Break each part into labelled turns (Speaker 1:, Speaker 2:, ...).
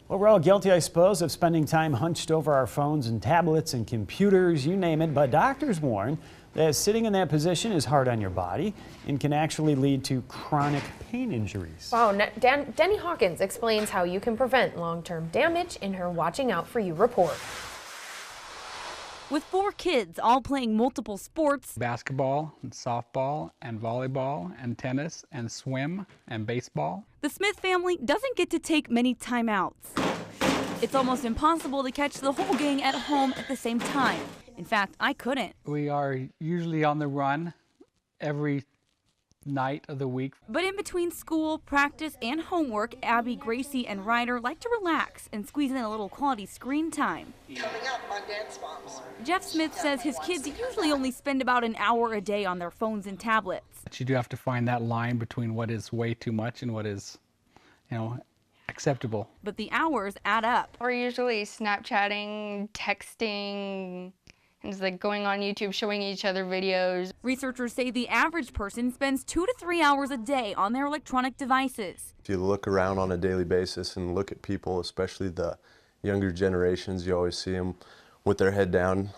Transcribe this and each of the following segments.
Speaker 1: Well, we're all guilty, I suppose, of spending time hunched over our phones and tablets and computers, you name it. But doctors warn that sitting in that position is hard on your body and can actually lead to chronic pain injuries.
Speaker 2: Wow, Denny Hawkins explains how you can prevent long-term damage in her Watching Out For You report.
Speaker 3: With 4 kids all playing multiple sports,
Speaker 4: basketball and softball and volleyball and tennis and swim and baseball,
Speaker 3: the Smith family doesn't get to take many timeouts. It's almost impossible to catch the whole gang at home at the same time. In fact, I couldn't.
Speaker 4: we are usually on the run every night of the week.
Speaker 3: But in between school, practice, and homework, Abby, Gracie, and Ryder like to relax and squeeze in a little quality screen time.
Speaker 5: Coming up on Dance Moms.
Speaker 3: Jeff Smith says his kids usually only spend about an hour a day on their phones and tablets.
Speaker 4: But you do have to find that line between what is way too much and what is, acceptable.
Speaker 3: But the hours add up.
Speaker 6: We're usually Snapchatting, texting, and just like going on YouTube, showing each other videos.
Speaker 3: Researchers say the average person spends 2 to 3 hours a day on their electronic devices.
Speaker 7: If you look around on a daily basis and look at people, especially the younger generations, you always see them with their head down,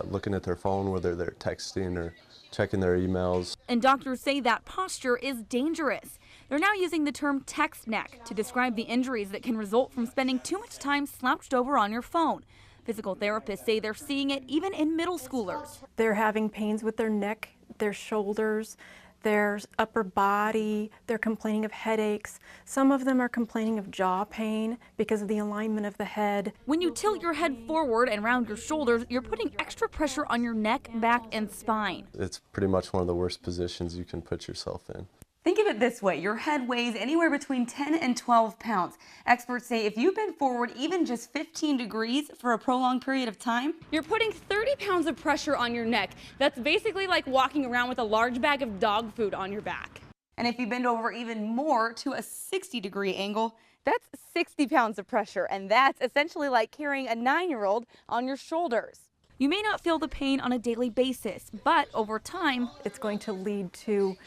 Speaker 7: looking at their phone, whether they're texting or checking their emails.
Speaker 3: And doctors say that posture is dangerous. They're now using the term text neck to describe the injuries that can result from spending too much time slouched over on your phone. Physical therapists say they're seeing it even in middle schoolers.
Speaker 8: They're having pains with their neck, their shoulders, their upper body. They're complaining of headaches. Some of them are complaining of jaw pain because of the alignment of the head.
Speaker 3: When you tilt your head forward and round your shoulders, you're putting extra pressure on your neck, back, and spine.
Speaker 7: It's pretty much one of the worst positions you can put yourself in.
Speaker 9: Think of it this way, your head weighs anywhere between 10 and 12 pounds. Experts say if you bend forward even just 15 degrees for a prolonged period of time,
Speaker 3: You're putting 30 pounds of pressure on your neck. That's basically like walking around with a large bag of dog food on your back.
Speaker 9: and if you bend over even more to a 60-degree angle,
Speaker 3: That's 60 pounds of pressure, and that's essentially like carrying a 9-year-old on your shoulders. You may not feel the pain on a daily basis, but over time,
Speaker 8: It's going to lead to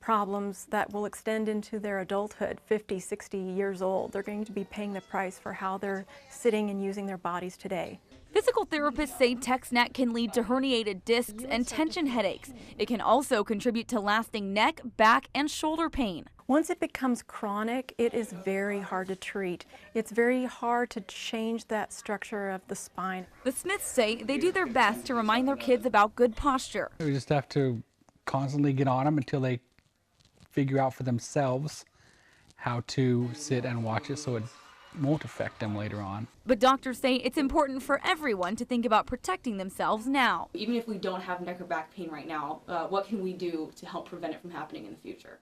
Speaker 8: problems that will extend into their adulthood, 50, 60 years old. They're going to be paying the price for how they're sitting and using their bodies today.
Speaker 3: physical therapists say text neck can lead to herniated discs and tension headaches. It can also contribute to lasting neck, back, and shoulder pain.
Speaker 8: Once it becomes chronic, it is very hard to treat. It's very hard to change that structure of the spine.
Speaker 3: The Smiths say they do their best to remind their kids about good posture.
Speaker 4: We just have to constantly get on them until they figure out for themselves how to sit and watch it so it won't affect them later on.
Speaker 3: But doctors say it's important for everyone to think about protecting themselves now.
Speaker 9: even if we don't have neck or back pain right now, what can we do to help prevent it from happening in the future?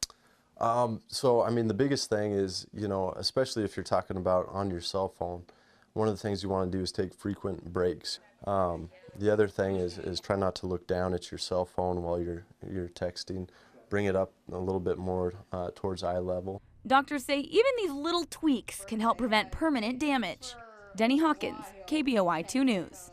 Speaker 7: The biggest thing is, especially if you're talking about on your cell phone, one of the things you want to do is take frequent breaks. The other thing is try not to look down at your cell phone while you're texting. Bring it up a little bit more towards eye level.
Speaker 3: Doctors say even these little tweaks can help prevent permanent damage. Denny Hawkins, KBOI 2 News.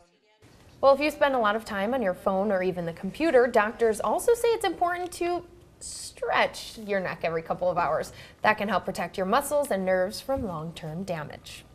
Speaker 2: Well, if you spend a lot of time on your phone or even the computer, doctors also say it's important to stretch your neck every couple of hours. That can help protect your muscles and nerves from long-term damage.